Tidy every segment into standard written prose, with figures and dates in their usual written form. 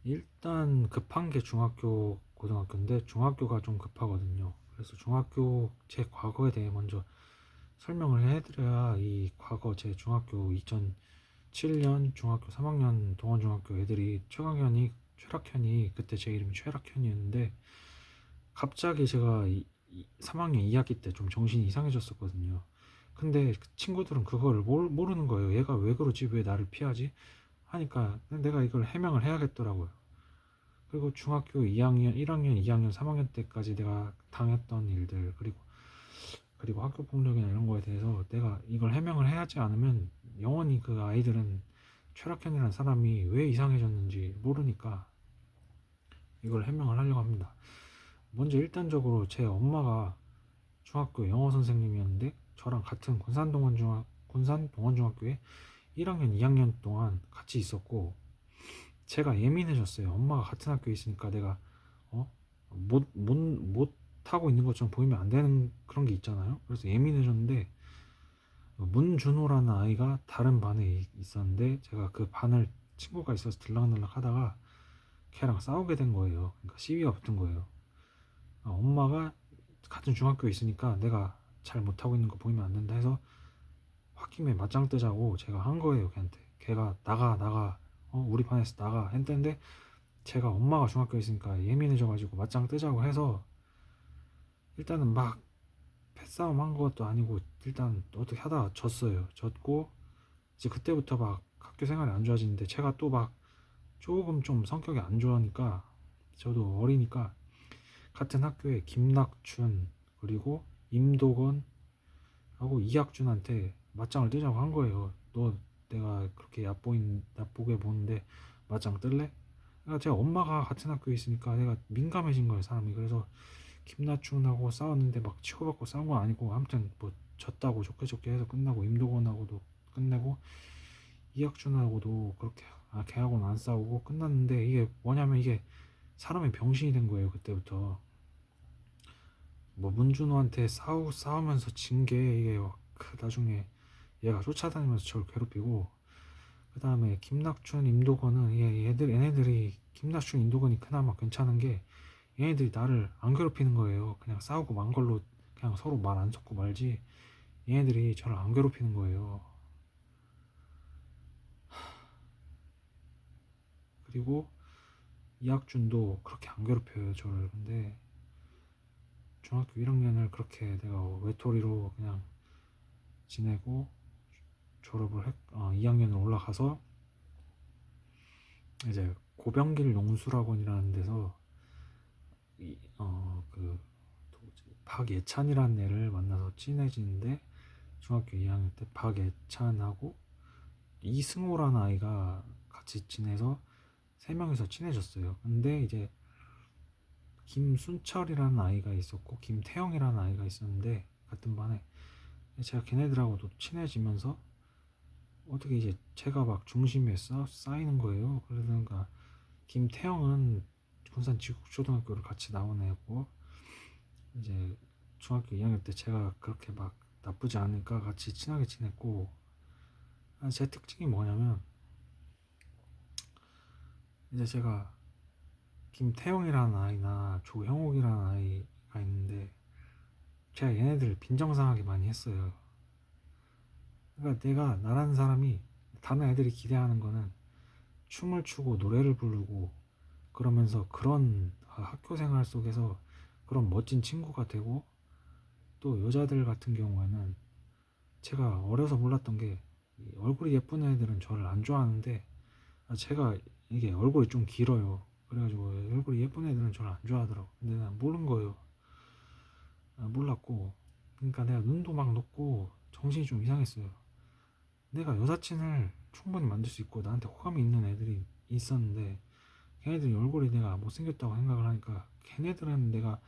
일단 급한 게 중학교, 고등학교인데 중학교가 좀 급하거든요. 그래서 중학교 제 과거에 대해 먼저 설명을 해드려야 이 과거 제 중학교 2007년 중학교 3학년 동원중학교 애들이 최락현이 그때 제 이름이 최락현이었는데 갑자기 제가 3학년 2학기 때 좀 정신이 이상해졌었거든요. 근데 그 친구들은 그걸 모르는 거예요. 얘가 왜 그러지? 왜 나를 피하지? 하니까 내가 이걸 해명을 해야겠더라고요. 그리고 중학교 2학년, 1학년, 2학년, 3학년 때까지 내가 당했던 일들, 그리고 학교 폭력이나 이런 거에 대해서 내가 이걸 해명을 해야지 않으면 영원히 그 아이들은 최락현이라는 사람이 왜 이상해졌는지 모르니까 이걸 해명을 하려고 합니다. 먼저 일단적으로 제 엄마가 중학교 영어 선생님이었는데 저랑 같은 군산동원중학교에 1학년, 2학년 동안 같이 있었고 제가 예민해졌어요. 엄마가 같은 학교에 있으니까 내가 어? 못 하고 있는 것처럼 보이면 안 되는 그런 게 있잖아요. 그래서 예민해졌는데 문준호라는 아이가 다른 반에 있었는데 제가 그 반을 친구가 있어서 들락날락 하다가 걔랑 싸우게 된 거예요. 그러니까 시비가 붙은 거예요. 엄마가 같은 중학교에 있으니까 내가 잘 못하고 있는 거 보이면 안 된다 해서 홧김에 맞짱 뜨자고 제가 한 거예요. 걔한테. 걔가 나가 우리 반에서 나가 했는데 제가 엄마가 중학교에 있으니까 예민해져가지고 맞짱 뜨자고 해서 일단은 막 패싸움 한 것도 아니고 일단 어떻게 하다가 졌어요. 졌고 이제 그때부터 막 학교 생활이 안 좋아지는데 제가 또 막 조금 좀 성격이 안 좋으니까 저도 어리니까 같은 학교에 김낙춘 그리고 임도건 하고 이학준한테 맞짱을 뜨자고 한 거예요. 너 내가 그렇게 얕보게 보는데 맞짱 뜰래? 그러니까 제가 엄마가 같은 학교에 있으니까 내가 민감해진 거예요, 사람이. 그래서 김나춘하고 싸웠는데 막 치고받고 싸운 건 아니고 아무튼 뭐 졌다고 좋게 좋게 해서 끝나고 임도건하고도 끝내고 이학준하고도 그렇게 걔하고는 안 싸우고 끝났는데 이게 뭐냐면 이게 사람이 병신이 된 거예요, 그때부터. 뭐 문준호한테 싸우면서 진 게 이게 그 나중에 얘가 쫓아다니면서 저를 괴롭히고 그 다음에 김낙춘, 임도건은 얘네들이 김낙춘, 임도건이 그나마 괜찮은 게 얘네들이 나를 안 괴롭히는 거예요. 그냥 싸우고 만 걸로 그냥 서로 말 안 섞고 말지 얘네들이 저를 안 괴롭히는 거예요. 그리고 이학준도 그렇게 안 괴롭혀요, 저를. 근데 중학교 1학년을 그렇게 내가 외톨이로 그냥 지내고 졸업을 2학년을 올라가서 이제 고병길 용술학원이라는 데서 그 박예찬이라는 애를 만나서 친해지는데 중학교 2학년 때 박예찬하고 이승호라는 아이가 같이 지내서 세 명이서 친해졌어요. 근데 이제 김순철이라는 아이가 있었고 김태형이라는 아이가 있었는데 같은 반에 제가 걔네들하고도 친해지면서 어떻게 이제 제가 막 중심에 쌓이는 거예요. 그러니까 김태형은 군산 지국초등학교를 같이 나온 애고 이제 중학교 2학년 때 제가 그렇게 막 나쁘지 않으니까 같이 친하게 지냈고 제 특징이 뭐냐면 이제 제가 김태형이라는 아이나 조형욱이라는 아이가 있는데 제가 얘네들을 빈정상하게 많이 했어요. 그러니까 내가 나라는 사람이 다른 애들이 기대하는 거는 춤을 추고 노래를 부르고 그러면서 그런 학교 생활 속에서 그런 멋진 친구가 되고 또 여자들 같은 경우에는 제가 어려서 몰랐던 게 얼굴이 예쁜 애들은 저를 안 좋아하는데 제가 이게 얼굴이 좀 길어요. 그래가지고 얼굴이 예쁜 애들은 저를 안 좋아하더라고. 근데 난 모르는 거예요. 몰랐고 그러니까 내가 눈도 막 높고 정신이 좀 이상했어요. 내가 여사친을 충분히 만들 수 있고 나한테 호감이 있는 애들이 있었는데 걔네들이 얼굴이 내가 못생겼다고 생각을 하니까 걔네들은 내가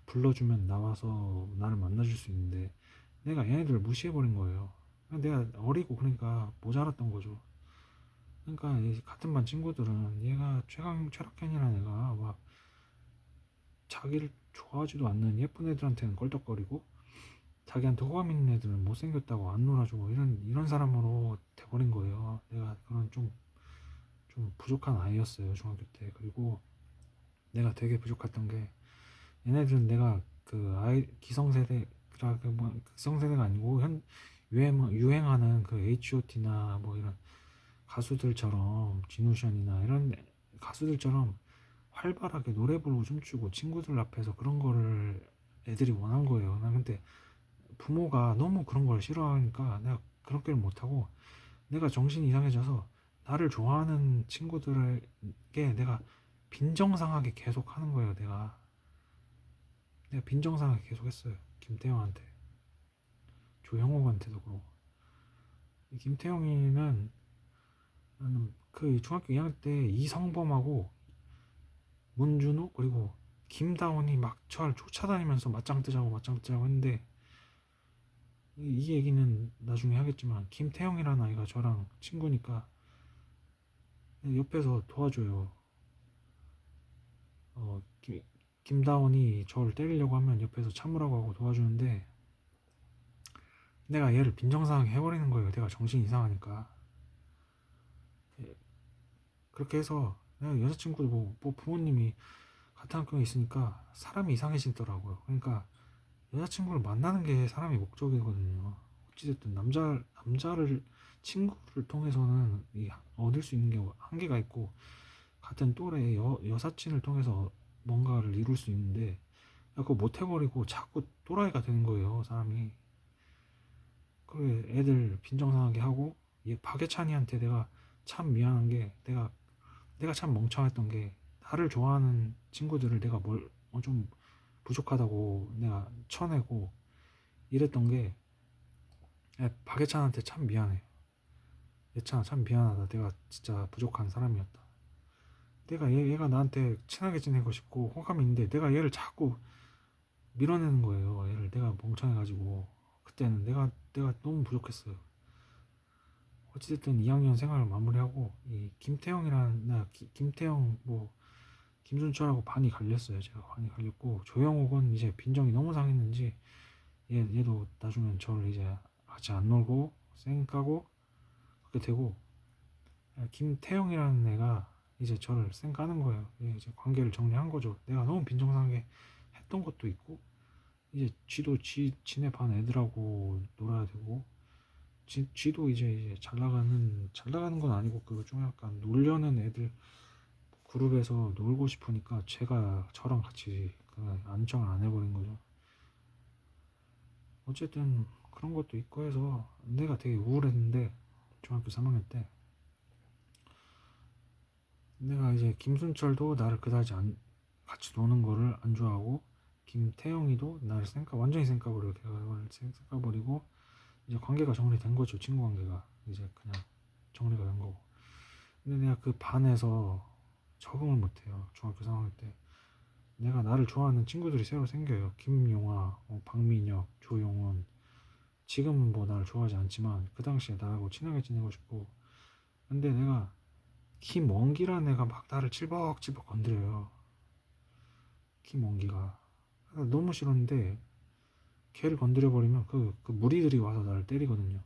불러주면 나와서 나를 만나줄 수 있는데 내가 얘네들을 무시해버린 거예요. 내가 어리고 그러니까 모자랐던 거죠. 그러니까 같은 반 친구들은 얘가 최락현이라는 애가 막 자기를 좋아하지도 않는 예쁜 애들한테는 껄떡거리고 자기한테 호감 있는 애들은 못생겼다고 안 놀아주고 이런 사람으로 돼버린 거예요. 내가 그런 좀 좀 부족한 아이였어요 중학교 때. 그리고 내가 되게 부족했던 게 얘네들은 내가 그 아이 기성세대라 그뭐 기성세대가 아니고 현 유행하는 그 H.O.T나 뭐 이런 가수들처럼 진우션이나 이런 가수들처럼 활발하게 노래 부르고 춤추고 친구들 앞에서 그런 거를 애들이 원한 거예요. 나 근데 부모가 너무 그런 걸 싫어하니까 내가 그렇게를 못하고 내가 정신이 이상해져서 나를 좋아하는 친구들에게 내가 빈정상하게 계속 하는 거예요. 내가 빈정상하게 계속 했어요. 김태형한테, 조형욱한테도 그러고. 이 김태형이는 나는 그 중학교 2학년 때 이성범하고 문준호 그리고 김다운이 막 저를 쫓아다니면서 맞짱 뜨자고 했는데 이 얘기는 나중에 하겠지만 김태형이라는 아이가 저랑 친구니까 옆에서 도와줘요. 김다운이 저를 때리려고 하면 옆에서 참으라고 하고 도와주는데 내가 얘를 빈정상하게 해버리는 거예요. 내가 정신이 이상하니까. 예, 그렇게 해서 내가 여자친구도 뭐 부모님이 같은 학교에 있으니까 사람이 이상해지더라고요. 그러니까 여자친구를 만나는 게 사람의 목적이거든요. 어찌됐든 남자를 친구를 통해서는 얻을 수 있는 게 한계가 있고 같은 또래의 여사친을 통해서 뭔가를 이룰 수 있는데 그거 못 해버리고 자꾸 또라이가 되는 거예요, 사람이. 그래 애들 빈정상하게 하고 얘 박예찬이한테 내가 참 미안한 게 내가 참 멍청했던 게 나를 좋아하는 친구들을 내가 좀 부족하다고 내가 쳐내고 이랬던 게 박예찬한테 참 미안해. 예찬아 참 미안하다. 내가 진짜 부족한 사람이었다. 내가 얘가 나한테 친하게 지내고 싶고 호감이 있는데 내가 얘를 자꾸 밀어내는 거예요. 얘를 내가 멍청해가지고 그때는 내가 너무 부족했어요. 어찌됐든 2학년 생활을 마무리하고 이 김태형이라는 김태형 뭐 김순철하고 반이 갈렸어요. 제가 반이 갈렸고 조영욱은 이제 빈정이 너무 상했는지 얘도 나중엔 저를 이제 같이 안 놀고 쌩 까고 그렇게 되고 김태형이라는 애가 이제 저를 쌩 까는 거예요. 이제 관계를 정리한 거죠. 내가 너무 빈정상하게 했던 것도 있고 이제 쥐도 지네 반 애들하고 놀아야 되고 쥐도 이제 잘 나가는 건 아니고 그 좀 약간 놀려는 애들 그룹에서 놀고 싶으니까 제가 저랑 같이 그 안정을 안 해버린 거죠. 어쨌든 그런 것도 있고 해서 내가 되게 우울했는데 중학교 3학년 때 내가 이제 김순철도 나를 그다지 같이 노는 거를 안 좋아하고 김태영이도 나를 완전히 쌩까버리고 걔가 쌩까버리고 이제 관계가 정리된 거죠. 친구 관계가 이제 그냥 정리가 된 거고. 근데 내가 그 반에서 적응을 못해요. 중학교 3학년 때 내가 나를 좋아하는 친구들이 새로 생겨요. 김용화, 박민혁, 조용원. 지금은 뭐 나를 좋아하지 않지만 그 당시에 나하고 친하게 지내고 싶고. 근데 내가 김원기라는 애가 막 나를 찔벅찔벅 건드려요. 김원기가 너무 싫었는데 걔를 건드려버리면 그 무리들이 와서 나를 때리거든요.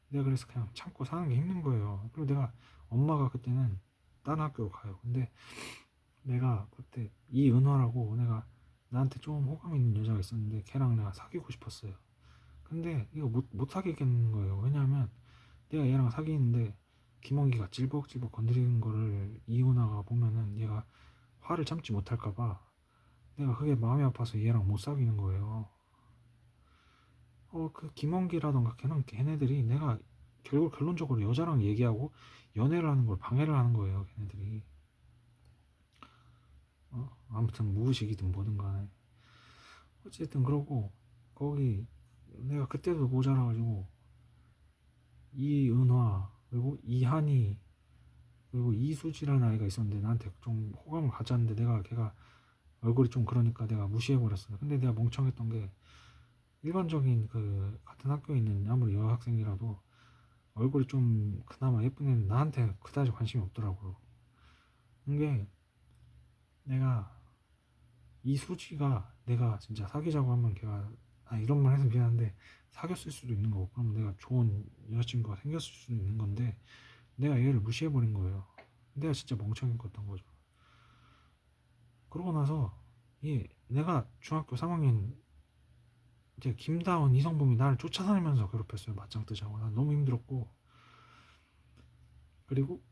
내가 그래서 그냥 참고 사는 게 힘든 거예요. 그리고 내가 엄마가 그때는 다른 학교로 가요. 근데 내가 그때 이은화라고 내가 나한테 좀 호감 있는 여자가 있었는데 걔랑 내가 사귀고 싶었어요. 근데 이거 못 사귀겠는 거예요. 왜냐하면 내가 얘랑 사귀는데 김원기가 찔벅찔벅 건드리는 거를 이은화가 보면은 얘가 화를 참지 못할까봐 내가 그게 마음이 아파서 얘랑 못 사귀는 거예요. 그 김원기라던가 걔네들이 내가 결국 결론적으로 여자랑 얘기하고 연애를 하는 걸 방해를 하는 거예요. 걔네들이. 아무튼 무의식이든 뭐든 간에 어쨌든 그러고 거기 내가 그때도 모자라가지고 이은화 그리고 이한이 그리고 이수지라는 아이가 있었는데 나한테 좀 호감을 가졌는데 걔가 얼굴이 좀 그러니까 내가 무시해버렸어요. 근데 내가 멍청했던 게 일반적인 그 같은 학교에 있는 아무리 여학생이라도 얼굴이 좀 그나마 예쁜 애는 나한테 그다지 관심이 없더라고요. 그게 내가 이수지가 내가 진짜 사귀자고 하면 걔가 이런 말 해서 미안한데 사귀었을 수도 있는 거고 그럼 내가 좋은 여자친구가 생겼을 수도 있는 건데 내가 얘를 무시해버린 거예요. 내가 진짜 멍청했던 거죠. 그러고 나서 이 내가 중학교 3학년 이제 김다원, 이성범이 나를 쫓아다니면서 괴롭혔어요. 맞짱 뜨자고. 난 너무 힘들었고, 그리고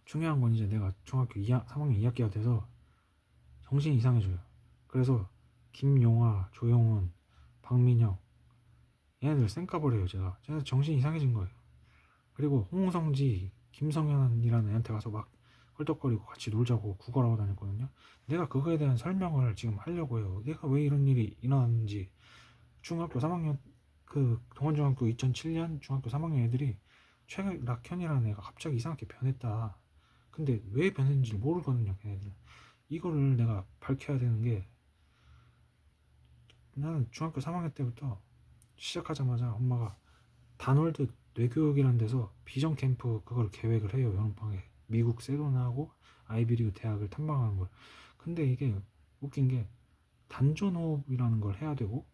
중요한 건 이제 내가 중학교 3학년 2학기가 돼서 정신이 이상해져요. 그래서 김용화, 조용훈, 박민영 얘네들 쌩까버려요. 제가 정신이 이상해진 거예요. 그리고 홍성지, 김성현이라는 애한테 가서 막 헐떡거리고 같이 놀자고 구걸하고 다녔거든요. 내가 그거에 대한 설명을 지금 하려고 해요. 내가 왜 이런 일이 일어났는지. 중학교 3학년 그 동원중학교 2007년 중학교 3학년 애들이 최락현이라는 애가 갑자기 이상하게 변했다. 근데 왜 변했는지 모르거든요, 걔네들. 이거를 내가 밝혀야 되는 게, 나는 중학교 3학년 때부터 시작하자마자 엄마가 다놀드 뇌교육이라는 데서 비전 캠프 그걸 계획을 해요. 여름방에 미국 세도나하고 아이비리그 대학을 탐방하는 걸. 근데 이게 웃긴 게 단전호흡이라는 걸 해야 되고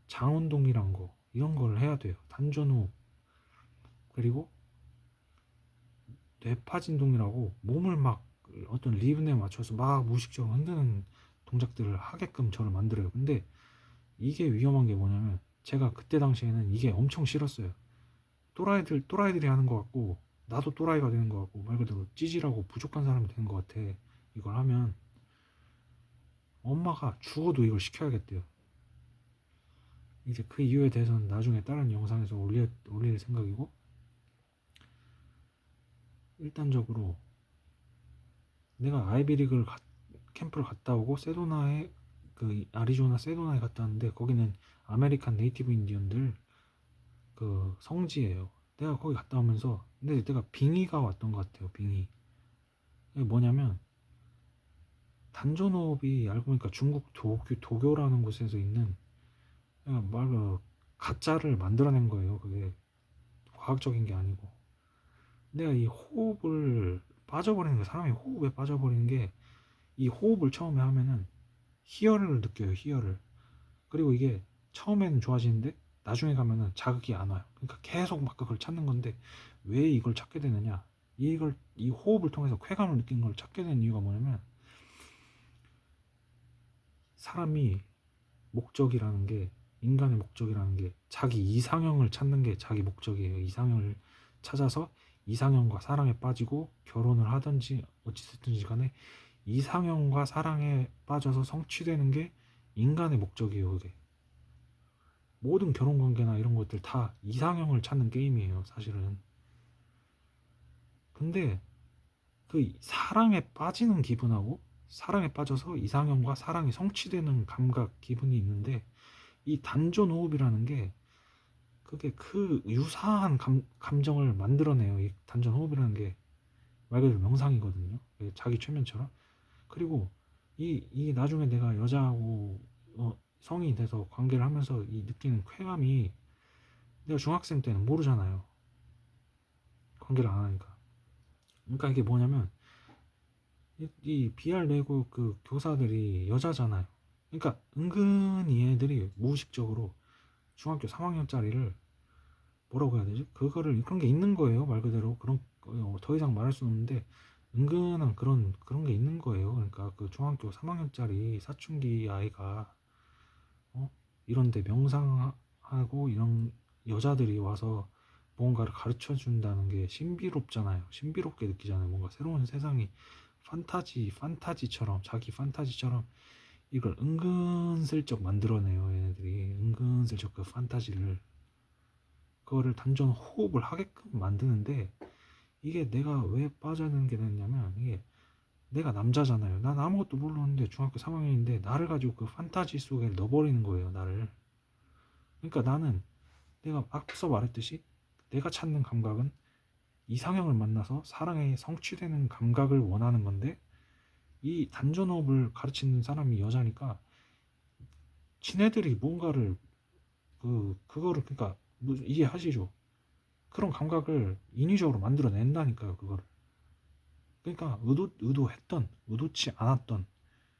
장운동이란 거 이런 걸 해야 돼요. 단전호흡. 그리고 뇌파진동이라고 몸을 막 어떤 리듬에 맞춰서 막 무의식적으로 흔드는 동작들을 하게끔 저를 만들어요. 근데 이게 위험한 게 뭐냐면 제가 그때 당시에는 이게 엄청 싫었어요. 또라이들이 하는 것 같고 나도 또라이가 되는 것 같고 말 그대로 찌질하고 부족한 사람이 되는 것 같아. 이걸 하면 엄마가 죽어도 이걸 시켜야겠대요. 이제 그 이유에 대해서는 나중에 다른 영상에서 올릴 생각이고, 일단적으로 내가 아이비리그를 캠프를 갔다 오고 세도나에 그 아리조나 세도나에 갔다 왔는데 거기는 아메리칸 네이티브 인디언들 그 성지예요. 내가 거기 갔다 오면서 근데 내가 빙의가 왔던 것 같아요. 빙의. 이게 뭐냐면 단전호흡이 알고 보니까 중국 도교라는 곳에서 있는 그냥 말로 가짜를 만들어낸 거예요. 그게 과학적인 게 아니고. 내가 이 호흡을 빠져버리는 게 사람이 호흡에 빠져버리는 게 이 호흡을 처음에 하면은 희열을 느껴요. 희열을. 그리고 이게 처음에는 좋아지는데 나중에 가면은 자극이 안 와요. 그러니까 계속 막 그걸 찾는 건데 왜 이걸 찾게 되느냐? 이 호흡을 통해서 쾌감을 느끼는 걸 찾게 된 이유가 뭐냐면 사람이 목적이라는 게 인간의 목적이라는 게 자기 이상형을 찾는 게 자기 목적이에요. 이상형을 찾아서 이상형과 사랑에 빠지고 결혼을 하든지 어찌됐든지 간에 이상형과 사랑에 빠져서 성취되는 게 인간의 목적이에요. 그게 모든 결혼관계나 이런 것들 다 이상형을 찾는 게임이에요. 사실은. 근데 그 사랑에 빠지는 기분하고 사랑에 빠져서 이상형과 사랑이 성취되는 감각 기분이 있는데 이 단전 호흡이라는 게 그게 그 유사한 감정을 만들어내요. 이 단전 호흡이라는 게 말 그대로 명상이거든요. 자기 최면처럼. 그리고 이 나중에 내가 여자하고 성인이 돼서 관계를 하면서 이 느끼는 쾌감이 내가 중학생 때는 모르잖아요. 관계를 안 하니까. 그러니까 이게 뭐냐면 이 BR 내고 그 교사들이 여자잖아요. 그러니까 은근히 애들이 무의식적으로 중학교 3학년짜리를 뭐라고 해야 되지? 그런 게 있는 거예요. 말 그대로 더 이상 말할 수 없는데 은근한 그런 게 있는 거예요. 그러니까 그 중학교 3학년짜리 사춘기 아이가 이런데 명상하고 이런 여자들이 와서 뭔가를 가르쳐 준다는 게 신비롭잖아요. 신비롭게 느끼잖아요. 뭔가 새로운 세상이 판타지처럼 자기 판타지처럼 이걸 은근슬쩍 만들어내요. 얘네들이 은근슬쩍 그 판타지를 그거를 단전 호흡을 하게끔 만드는데 이게 내가 왜 빠져드는 게 됐냐면 이게 내가 남자잖아요. 난 아무것도 모르는데 중학교 3학년인데 나를 가지고 그 판타지 속에 넣어버리는 거예요. 나를. 그러니까 나는 내가 앞서 말했듯이 내가 찾는 감각은 이상형을 만나서 사랑에 성취되는 감각을 원하는 건데 이 단전호흡을 가르치는 사람이 여자니까 지네들이 뭔가를 그거를 그러니까 이해하시죠? 그런 감각을 인위적으로 만들어낸다니까요. 그거를. 그러니까 의도치 않았던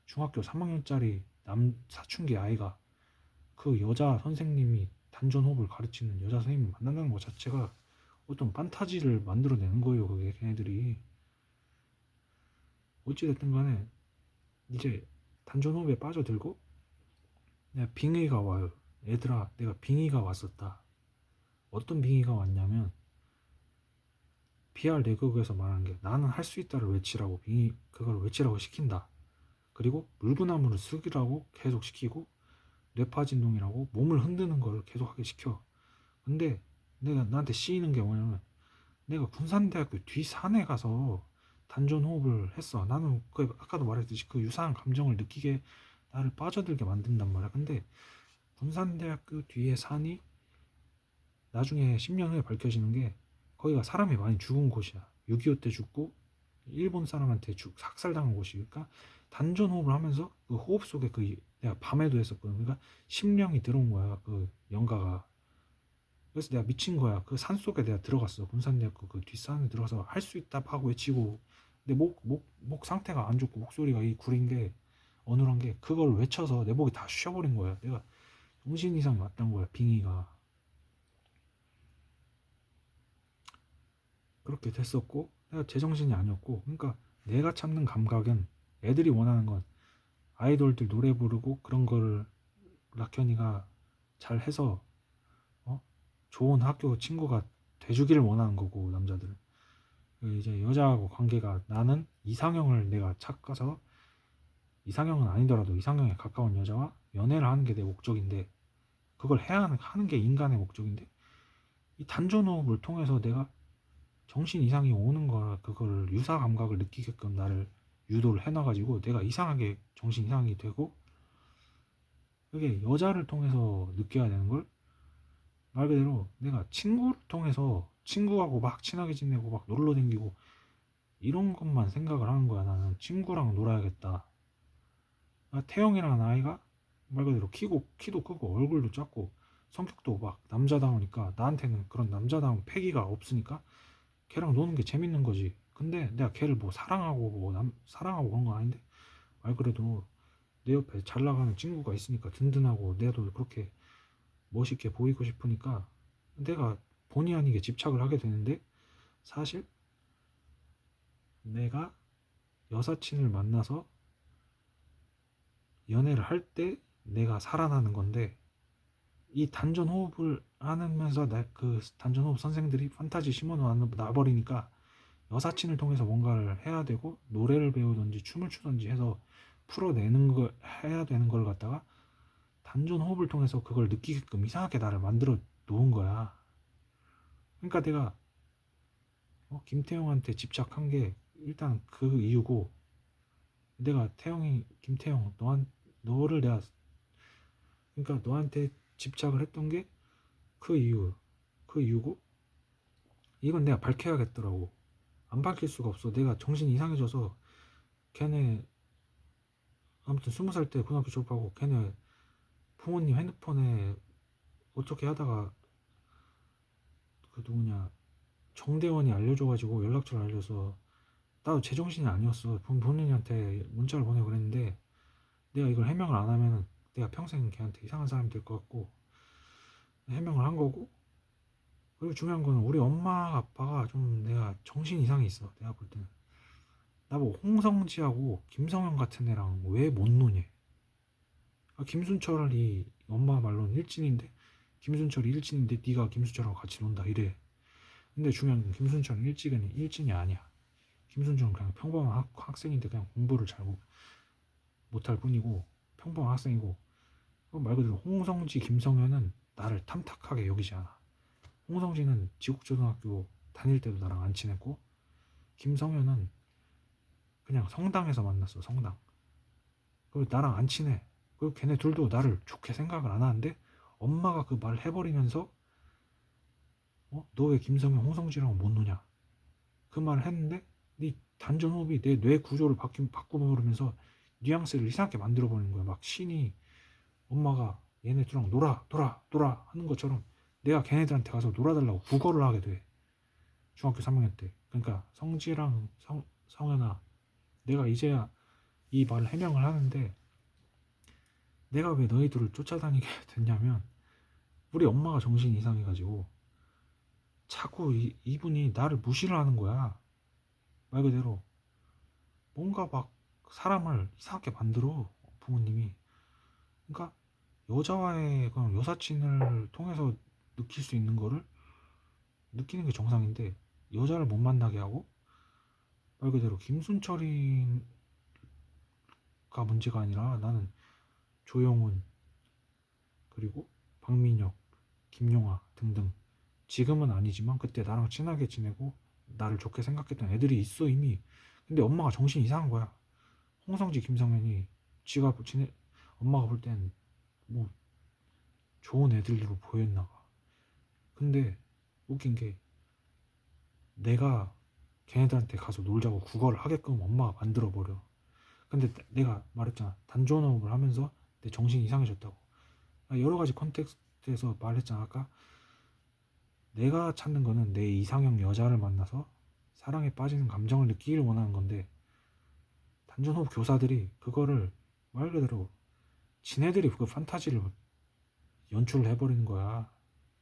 중학교 3학년짜리 남 사춘기 아이가 그 여자 선생님이 단전호흡을 가르치는 여자 선생님을 만난다는 것 자체가 어떤 판타지를 만들어내는 거예요. 그게 걔네들이. 어찌됐든 간에 이제 단전호흡에 빠져들고 내가 빙의가 와요. 얘들아, 내가 빙의가 왔었다. 어떤 빙의가 왔냐면 BR 내국에서 말하는 게 나는 할 수 있다를 외치라고 빙의 그걸 외치라고 시킨다. 그리고 물구나무를 숙이라고 계속 시키고 뇌파진동이라고 몸을 흔드는 걸 계속하게 시켜. 근데 내가 나한테 씌이는 게 뭐냐면 내가 군산대학교 뒷산에 가서 단전호흡을 했어. 나는 그 아까도 말했듯이 그 유사한 감정을 느끼게 나를 빠져들게 만든단 말이야. 근데 군산대학교 뒤에 산이 나중에 10년 후에 밝혀지는 게 거기가 사람이 많이 죽은 곳이야. 6.25 때 죽고 일본 사람한테 학살당한 곳이니까 단전호흡을 하면서 그 호흡 속에 그 내가 밤에도 했었거든. 그러니까 심령이 들어온 거야. 그 영가가. 그래서 내가 미친 거야. 그 산 속에 내가 들어갔어. 군산대학교 그 뒷산에 들어가서 할 수 있다 하고 외치고 내 목 상태가 안 좋고 목소리가 이 구린 게 어눌한 게 그걸 외쳐서 내 목이 다 쉬어버린 거야. 내가 정신 이상이 왔던 거야. 빙의가. 그렇게 됐었고 내가 제정신이 아니었고 그러니까 내가 찾는 감각은 애들이 원하는 건 아이돌들 노래 부르고 그런 거를 락현이가 잘 해서 좋은 학교 친구가 돼주기를 원하는 거고 남자들은 그 이제 여자하고 관계가 나는 이상형을 내가 찾아서 이상형은 아니더라도 이상형에 가까운 여자와 연애를 하는 게 내 목적인데 그걸 해야 하는 게 인간의 목적인데 이 단전호흡을 통해서 내가 정신 이상이 오는 거라 그걸 유사 감각을 느끼게끔 나를 유도를 해놔가지고 내가 이상하게 정신 이상이 되고 그게 여자를 통해서 느껴야 되는 걸 말 그대로 내가 친구를 통해서 친구하고 막 친하게 지내고 막 놀러 다니고 이런 것만 생각을 하는 거야. 나는 친구랑 놀아야겠다. 태영이라는 아이가 말 그대로 키도 크고 얼굴도 작고 성격도 막 남자다우니까 나한테는 그런 남자다운 패기가 없으니까 걔랑 노는 게 재밌는 거지. 근데 내가 걔를 뭐 사랑하고 사랑하고 그런 건 아닌데 말 그래도 내 옆에 잘 나가는 친구가 있으니까 든든하고 내도 그렇게 멋있게 보이고 싶으니까 내가 본의 아니게 집착을 하게 되는데 사실 내가 여사친을 만나서 연애를 할 때 내가 살아나는 건데 이 단전 호흡을 하면서 그 단전 호흡 선생들이 판타지 심어 놔버리니까 여사친을 통해서 뭔가를 해야 되고 노래를 배우든지 춤을 추든지 해서 풀어내는 걸 해야 되는 걸 갖다가 단전 호흡을 통해서 그걸 느끼게끔 이상하게 나를 만들어 놓은 거야. 그러니까 내가 김태형한테 집착한 게 일단 그 이유고 내가 김태형 너를 내가 그러니까 너한테 집착을 했던 게 그 이유고 이건 내가 밝혀야겠더라고. 안 밝힐 수가 없어. 내가 정신이 이상해져서 걔네 아무튼 20살 때 고등학교 졸업하고 걔네 부모님 핸드폰에 어떻게 하다가 그 누구냐 정대원이 알려줘가지고 연락처를 알려서 나도 제정신이 아니었어. 본인한테 문자를 보내고 그랬는데 내가 이걸 해명을 안 하면은 내가 평생 걔한테 이상한 사람이 될 것 같고 해명을 한 거고 그리고 중요한 거는 우리 엄마 아빠가 좀 내가 정신 이상이 있어. 내가 볼 때는 나보고 홍성지하고 김성현 같은 애랑 왜 못 노냐. 김순철이 엄마 말로는 일진인데 김순철이 일진인데 네가 김순철하고 같이 논다 이래. 근데 중요한 건 김순철은 일진이 아니야. 김순철은 그냥 평범한 학생인데 그냥 공부를 잘 못할 뿐이고 평범한 학생이고 말 그대로 홍성지 김성현은 나를 탐탁하게 여기지 않아. 홍성지는 지국초등학교 다닐 때도 나랑 안 친했고 김성현은 그냥 성당에서 만났어. 성당. 그리고 나랑 안 친해. 그리고 걔네 둘도 나를 좋게 생각을 안 하는데 엄마가 그 말을 해버리면서 너 왜 김성현 홍성지랑 못 노냐 그 말을 했는데 네 단전호흡이 내 뇌 구조를 바꾸면서 뉘앙스를 이상하게 만들어버리는 거야. 막 신이 엄마가 얘네 둘랑 놀아 하는 것처럼 내가 걔네들한테 가서 놀아달라고 구걸을 하게 돼. 중학교 3학년 때. 그러니까 성지랑 성현아 내가 이제야 이 말을 해명을 하는데 내가 왜 너희들을 쫓아다니게 됐냐면 우리 엄마가 정신이 이상해가지고 자꾸 이분이 나를 무시를 하는 거야. 말 그대로 뭔가 막 사람을 이상하게 만들어 부모님이. 그러니까 여자와의 그런 여사친을 통해서 느낄 수 있는 거를 느끼는 게 정상인데 여자를 못 만나게 하고 말 그대로 김순철이가 문제가 아니라 나는 조영훈 그리고 박민혁, 김용아 등등 지금은 아니지만 그때 나랑 친하게 지내고 나를 좋게 생각했던 애들이 있어 이미. 근데 엄마가 정신이 이상한 거야. 홍성지, 김성현이 지가 지내 엄마가 볼 땐 뭐 좋은 애들로 보였나 봐. 근데 웃긴 게 내가 걔네들한테 가서 놀자고 구걸을 하게끔 엄마가 만들어 버려. 근데 내가 말했잖아. 단전호흡을 하면서 내 정신이 이상해졌다고. 여러 가지 컨텍스트에서 말했잖아. 아까 내가 찾는 거는 내 이상형 여자를 만나서 사랑에 빠지는 감정을 느끼기를 원하는 건데 단전호흡 교사들이 그거를 말 그대로 지네들이 그 판타지를 연출을 해버리는 거야.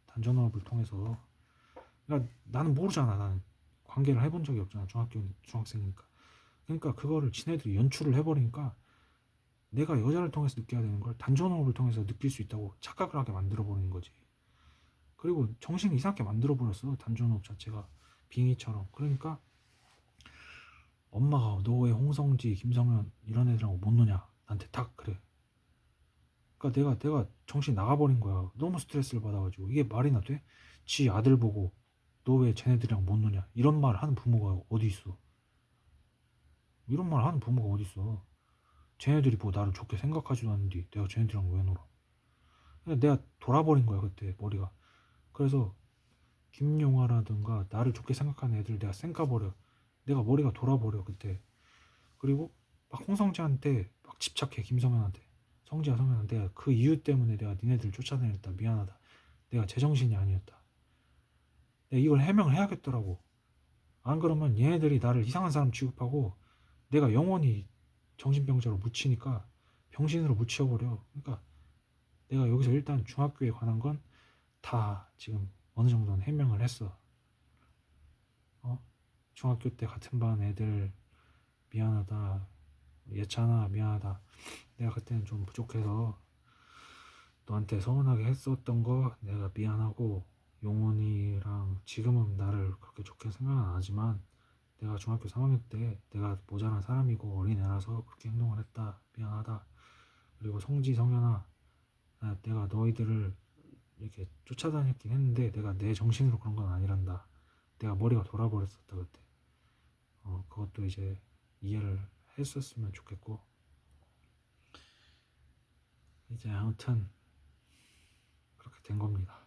단전호흡을 통해서. 그러니까 나는 모르잖아. 나는 관계를 해본 적이 없잖아. 중학생이니까. 그러니까 그거를 지네들이 연출을 해버리니까 내가 여자를 통해서 느껴야 되는 걸 단전호흡을 통해서 느낄 수 있다고 착각을 하게 만들어버리는 거지. 그리고 정신이 이상하게 만들어버렸어. 단전호흡 자체가 빙의처럼. 그러니까 엄마가 너 왜 홍성지, 김성현 이런 애들하고 못 노냐? 나한테 딱 그래. 그러니까 내가 정신 나가버린 거야. 너무 스트레스를 받아가지고 이게 말이나 돼? 지 아들 보고 너 왜 쟤네들이랑 못 노냐? 이런 말 하는 부모가 어디 있어? 이런 말 하는 부모가 어디 있어? 쟤네들이 뭐 나를 좋게 생각하지도 않는데 내가 쟤네들이랑 왜 놀아? 근데 내가 돌아버린 거야 그때 머리가. 그래서 김용화라든가 나를 좋게 생각하는 애들 내가 쌩까버려. 내가 머리가 돌아버려 그때. 그리고 막 홍성재한테 막 집착해. 김성현한테. 성재야 성현한테 내가 그 이유 때문에 내가 니네들 쫓아다녔다. 미안하다. 내가 제정신이 아니었다. 내가 이걸 해명을 해야겠더라고. 안 그러면 얘네들이 나를 이상한 사람 취급하고 내가 영원히 정신병자로 묻히니까 병신으로 묻혀버려. 그러니까 내가 여기서 일단 중학교에 관한 건 다 지금 어느 정도는 해명을 했어. 중학교 때 같은 반 애들 미안하다. 예찬아 미안하다. 내가 그때는 좀 부족해서 너한테 서운하게 했었던 거 내가 미안하고 용훈이랑 지금은 나를 그렇게 좋게 생각은 안 하지만 내가 중학교 3학년 때 내가 모자란 사람이고 어린애라서 그렇게 행동을 했다. 미안하다. 그리고 성지 성현아 내가 너희들을 이렇게 쫓아다녔긴 했는데 내가 내 정신으로 그런 건 아니란다. 내가 머리가 돌아버렸었다 그때. 그것도 이제 이해를 했었으면 좋겠고 이제 아무튼 그렇게 된 겁니다.